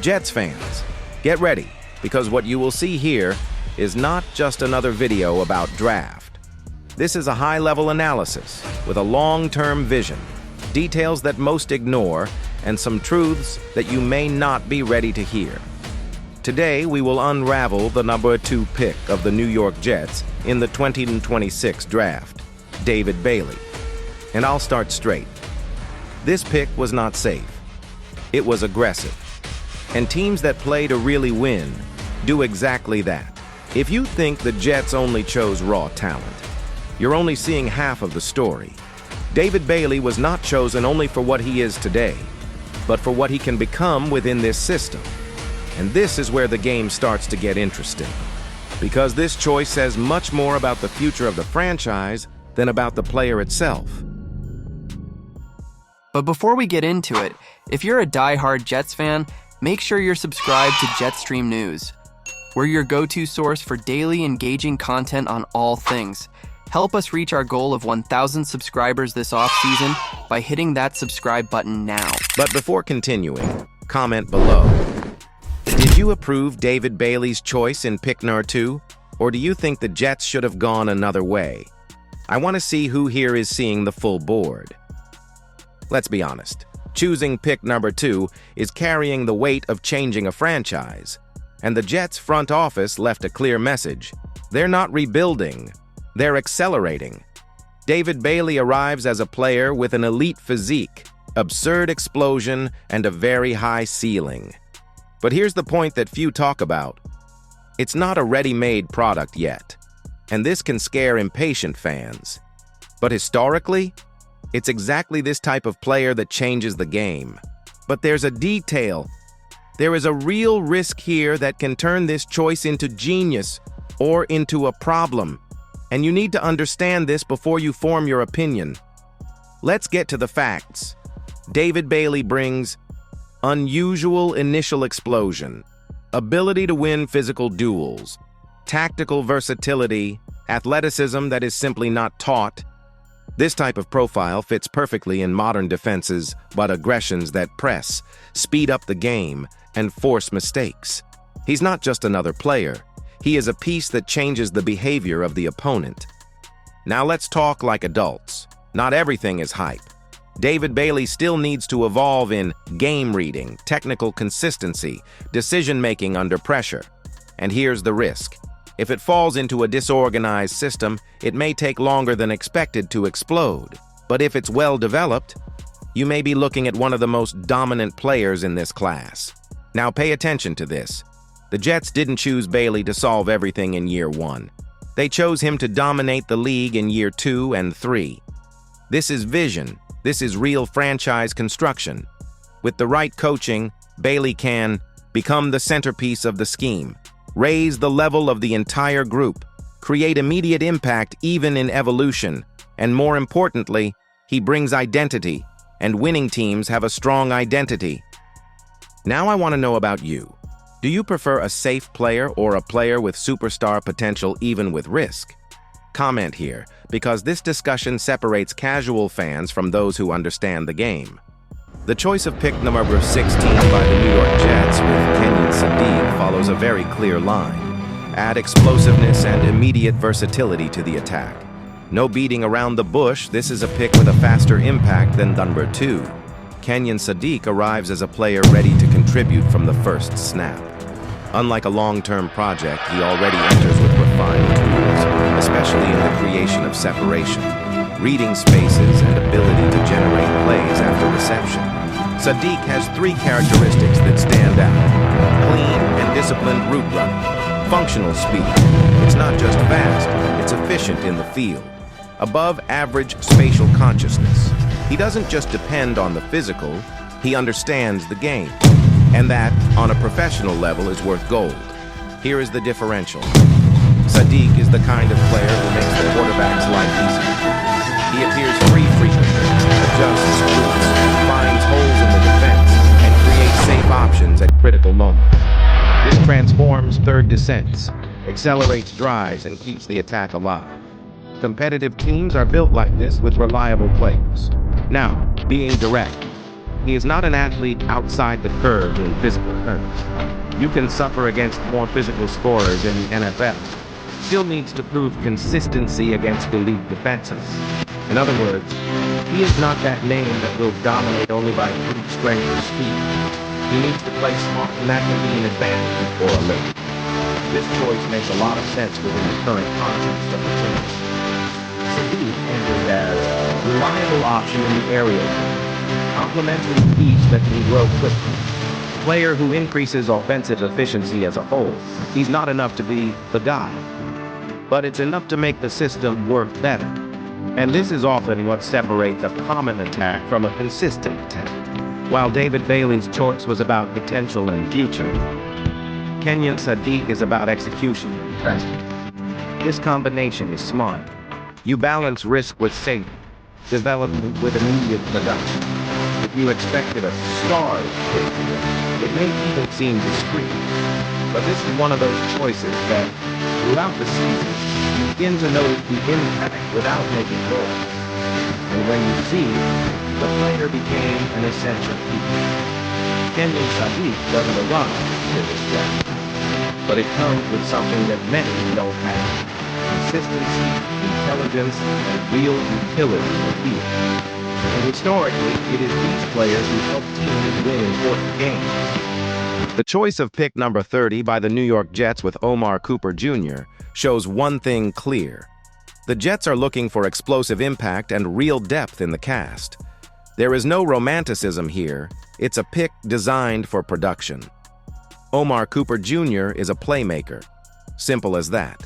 Jets fans, get ready, because what you will see here is not just another video about draft. This is a high-level analysis with a long-term vision, details that most ignore, and some truths that you may not be ready to hear. Today, we will unravel the number 2 pick of the New York Jets in the 2026 draft, David Bailey. And I'll start straight. This pick was not safe. It was aggressive. And teams that play to really win do exactly that. If you think the Jets only chose raw talent, you're only seeing half of the story. David Bailey was not chosen only for what he is today, but for what he can become within this system. And this is where the game starts to get interesting, because this choice says much more about the future of the franchise than about the player itself. But before we get into it, if you're a die-hard Jets fan, make sure you're subscribed to Jetstream News. We're your go-to source for daily engaging content on all things. Help us reach our goal of 1,000 subscribers this off-season by hitting that subscribe button now. But before continuing, comment below. Did you approve David Bailey's choice in pick number 2, or do you think the Jets should have gone another way? I want to see who here is seeing the full board. Let's be honest. Choosing pick number 2 is carrying the weight of changing a franchise, and the Jets front office left a clear message. They're not rebuilding, they're accelerating. David Bailey arrives as a player with an elite physique, absurd explosion, and a very high ceiling. But here's the point that few talk about. It's not a ready-made product yet, and this can scare impatient fans. But historically, it's exactly this type of player that changes the game. But there's a detail. There is a real risk here that can turn this choice into genius or into a problem. And you need to understand this before you form your opinion. Let's get to the facts. David Bailey brings unusual initial explosion, ability to win physical duels, tactical versatility, athleticism that is simply not taught. This type of profile fits perfectly in modern defenses, but aggressions that press, speed up the game, and force mistakes. He's not just another player. He is a piece that changes the behavior of the opponent. Now let's talk like adults. Not everything is hype. David Bailey still needs to evolve in game reading, technical consistency, decision-making under pressure. And here's the risk. If it falls into a disorganized system, it may take longer than expected to explode. But if it's well developed, you may be looking at one of the most dominant players in this class. Now pay attention to this. The Jets didn't choose Bailey to solve everything in year 1. They chose him to dominate the league in year 2 and 3. This is vision. This is real franchise construction. With the right coaching, Bailey can become the centerpiece of the scheme, raise the level of the entire group, create immediate impact even in evolution, and more importantly, he brings identity, and winning teams have a strong identity. Now I want to know about you. Do you prefer a safe player or a player with superstar potential even with risk? Comment here, because this discussion separates casual fans from those who understand the game. The choice of pick number 16 by the New York Jets with Kenyon Sadiq follows a very clear line. Add explosiveness and immediate versatility to the attack. No beating around the bush, this is a pick with a faster impact than number 2. Kenyon Sadiq arrives as a player ready to contribute from the first snap. Unlike a long-term project, he already enters with refined tools, especially in the creation of separation, reading spaces, and ability to generate plays after reception. Sadiq has 3 characteristics that stand out: clean and disciplined route running, functional speed. It's not just fast, it's efficient in the field. Above average spatial consciousness. He doesn't just depend on the physical, he understands the game. And that, on a professional level, is worth gold. Here is the differential. Sadiq is the kind of player who makes the quarterback's life easier. He appears free frequently, adjusts routes, finds holes in the defense, and creates safe options at critical moments. This transforms third descents, accelerates drives, and keeps the attack alive. Competitive teams are built like this with reliable players. Now, being direct. He is not an athlete outside the curve in physical terms. You can suffer against more physical scorers in the NFL. Still needs to prove consistency against elite defenses. In other words, he is not that name that will dominate only by brute strength or speed. He needs to play smart, and that can be an advantage for a league. This choice makes a lot of sense within the current context of the team. Sadiq enters as a reliable option in the area, complementary piece that can grow quickly. Player who increases offensive efficiency as a whole. He's not enough to be the guy, but it's enough to make the system work better. And this is often what separates a common attack from a consistent attack. While David Bailey's choice was about potential and future, Kenyon Sadiq is about execution and present. This combination is smart. You balance risk with safety, development with immediate production. If you expected a star, it may even seem discreet. But this is one of those choices that, throughout the season, you begin to notice the impact without making goals. And when you see, the player became an essential piece. Kenyon Sadiq doesn't arrive to this draft, but it comes with something that many don't have: consistency, intelligence, and real utility in the field. And historically, it is these players who help teams win important games. The choice of pick number 30 by the New York Jets with Omar Cooper Jr. shows one thing clear. The Jets are looking for explosive impact and real depth in the cast. There is no romanticism here. It's a pick designed for production. Omar Cooper Jr. is a playmaker. Simple as that.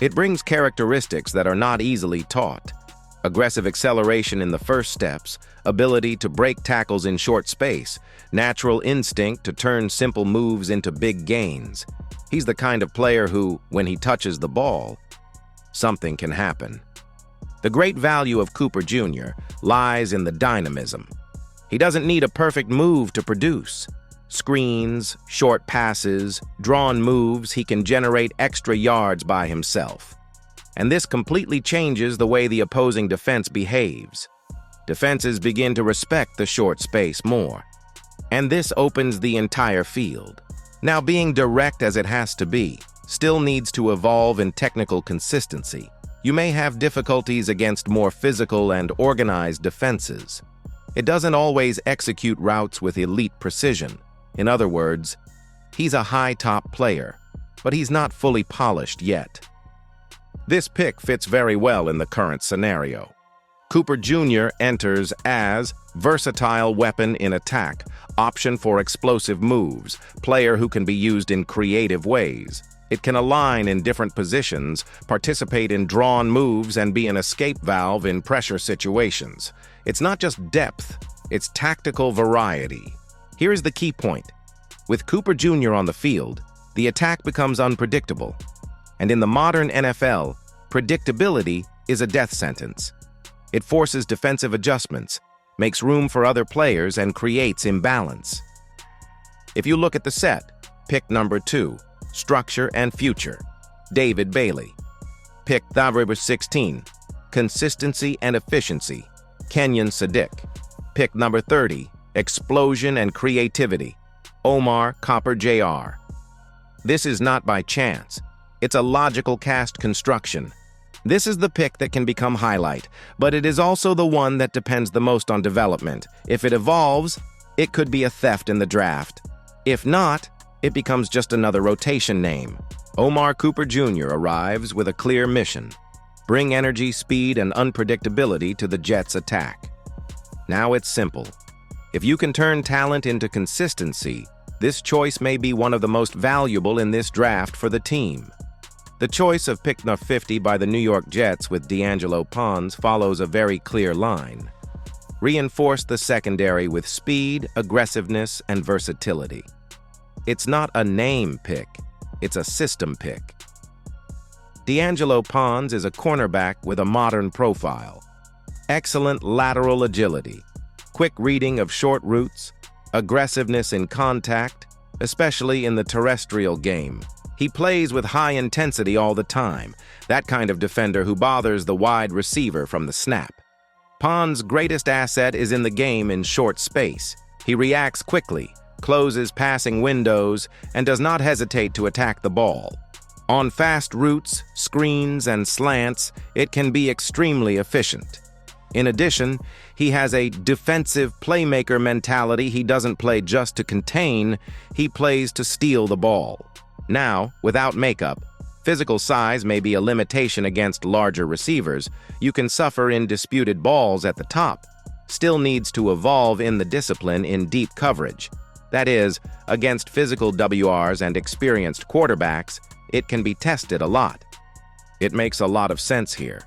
It brings characteristics that are not easily taught. Aggressive acceleration in the first steps, ability to break tackles in short space, natural instinct to turn simple moves into big gains. He's the kind of player who, when he touches the ball, something can happen. The great value of Cooper Jr. lies in the dynamism. He doesn't need a perfect move to produce. Screens, short passes, drawn moves, he can generate extra yards by himself. And this completely changes the way the opposing defense behaves. Defenses begin to respect the short space more. And this opens the entire field. Now, being direct as it has to be, still needs to evolve in technical consistency. You may have difficulties against more physical and organized defenses. It doesn't always execute routes with elite precision. In other words, he's a high-top player, but he's not fully polished yet. This pick fits very well in the current scenario. Cooper Jr. enters as versatile weapon in attack, option for explosive moves, player who can be used in creative ways. It can align in different positions, participate in drawn moves, and be an escape valve in pressure situations. It's not just depth, it's tactical variety. Here's the key point. With Cooper Jr. on the field, the attack becomes unpredictable. And in the modern NFL, predictability is a death sentence. It forces defensive adjustments, makes room for other players, and creates imbalance. If you look at the set, pick number 2, structure and future, David Bailey. Pick number 16, consistency and efficiency, Kenyon Sadiq. Pick number 30, explosion and creativity, Omar Cooper Jr. This is not by chance. It's a logical cast construction. This is the pick that can become highlight, but it is also the one that depends the most on development. If it evolves, it could be a theft in the draft. If not, it becomes just another rotation name. Omar Cooper Jr. arrives with a clear mission: bring energy, speed, and unpredictability to the Jets' attack. Now it's simple. If you can turn talent into consistency, this choice may be one of the most valuable in this draft for the team. The choice of pick number 50 by the New York Jets with D'Angelo Pons follows a very clear line. Reinforce the secondary with speed, aggressiveness, and versatility. It's not a name pick, it's a system pick. D'Angelo Pons is a cornerback with a modern profile. Excellent lateral agility, quick reading of short routes, aggressiveness in contact, especially in the terrestrial game. He plays with high intensity all the time, that kind of defender who bothers the wide receiver from the snap. Pon's greatest asset is in the game in short space. He reacts quickly, closes passing windows, and does not hesitate to attack the ball. On fast routes, screens, and slants, it can be extremely efficient. In addition, he has a defensive playmaker mentality. He doesn't play just to contain, he plays to steal the ball. Now, without makeup, physical size may be a limitation against larger receivers. You can suffer in disputed balls at the top. Still needs to evolve in the discipline in deep coverage. That is, against physical WRs and experienced quarterbacks, it can be tested a lot. It makes a lot of sense here.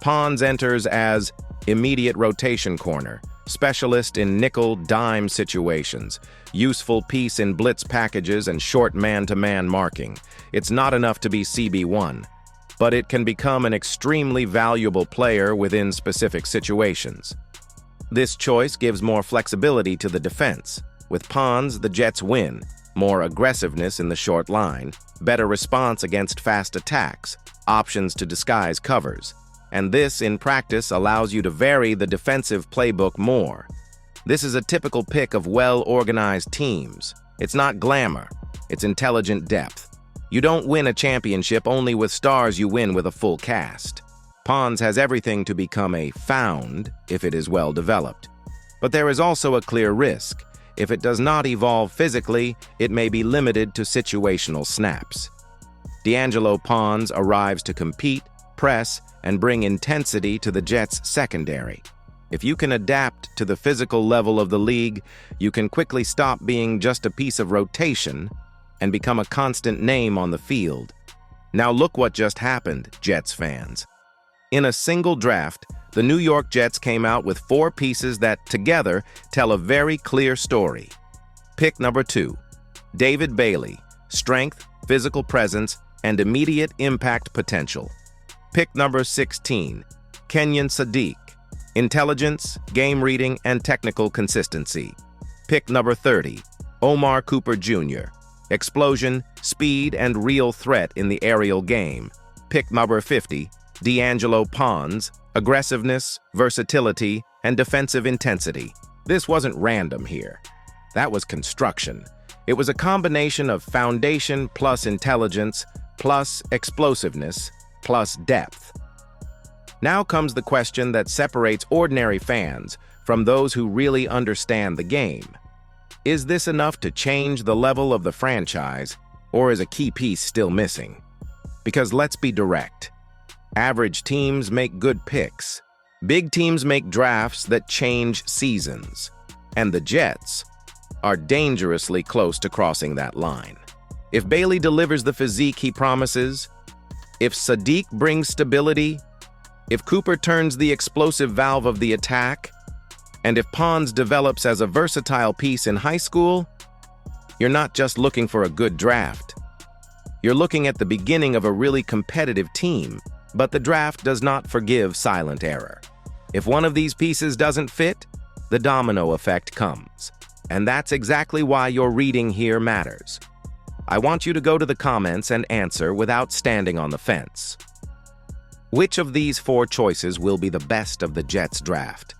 Pons enters as immediate rotation corner, specialist in nickel-dime situations, useful piece in blitz packages and short man-to-man marking. It's not enough to be CB1, but it can become an extremely valuable player within specific situations. This choice gives more flexibility to the defense. With Pons, the Jets win. More aggressiveness in the short line, better response against fast attacks, options to disguise covers. And this, in practice, allows you to vary the defensive playbook more. This is a typical pick of well-organized teams. It's not glamour, it's intelligent depth. You don't win a championship only with stars, you win with a full cast. Pons has everything to become a found if it is well developed. But there is also a clear risk. If it does not evolve physically, it may be limited to situational snaps. D'Angelo Pons arrives to compete, press, and bring intensity to the Jets' secondary. If you can adapt to the physical level of the league, you can quickly stop being just a piece of rotation and become a constant name on the field. Now look what just happened, Jets fans. In a single draft, the New York Jets came out with 4 pieces that, together, tell a very clear story. Pick number 2, David Bailey, strength, physical presence, and immediate impact potential. Pick number 16, Kenyon Sadiq, intelligence, game reading, and technical consistency. Pick number 30, Omar Cooper Jr., explosion, speed, and real threat in the aerial game. Pick number 50, D'Angelo Pons, aggressiveness, versatility, and defensive intensity. This wasn't random here. That was construction. It was a combination of foundation plus intelligence plus explosiveness plus depth. Now comes the question that separates ordinary fans from those who really understand the game. Is this enough to change the level of the franchise, or is a key piece still missing? Because let's be direct. Average teams make good picks. Big teams make drafts that change seasons. And the Jets are dangerously close to crossing that line. If Bailey delivers the physique he promises, if Sadiq brings stability, if Cooper turns the explosive valve of the attack, and if Pons develops as a versatile piece in high school, you're not just looking for a good draft. You're looking at the beginning of a really competitive team. But the draft does not forgive silent error. If one of these pieces doesn't fit, the domino effect comes. And that's exactly why your reading here matters. I want you to go to the comments and answer without standing on the fence. Which of these 4 choices will be the best of the Jets draft?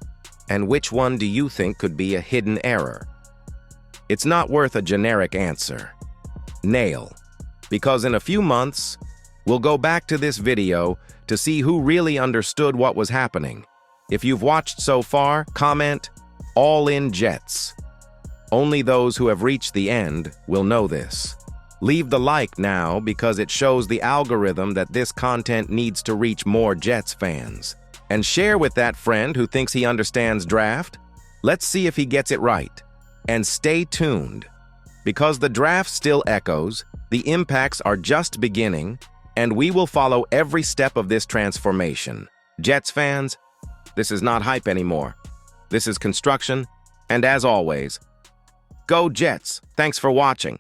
And which one do you think could be a hidden error? It's not worth a generic answer. Nail. Because in a few months, we'll go back to this video to see who really understood what was happening. If you've watched so far, comment, "All in Jets." Only those who have reached the end will know this. Leave the like now because it shows the algorithm that this content needs to reach more Jets fans. And share with that friend who thinks he understands draft. Let's see if he gets it right. And stay tuned, because the draft still echoes, the impacts are just beginning, and we will follow every step of this transformation. Jets fans, this is not hype anymore. This is construction, and as always, go Jets! Thanks for watching.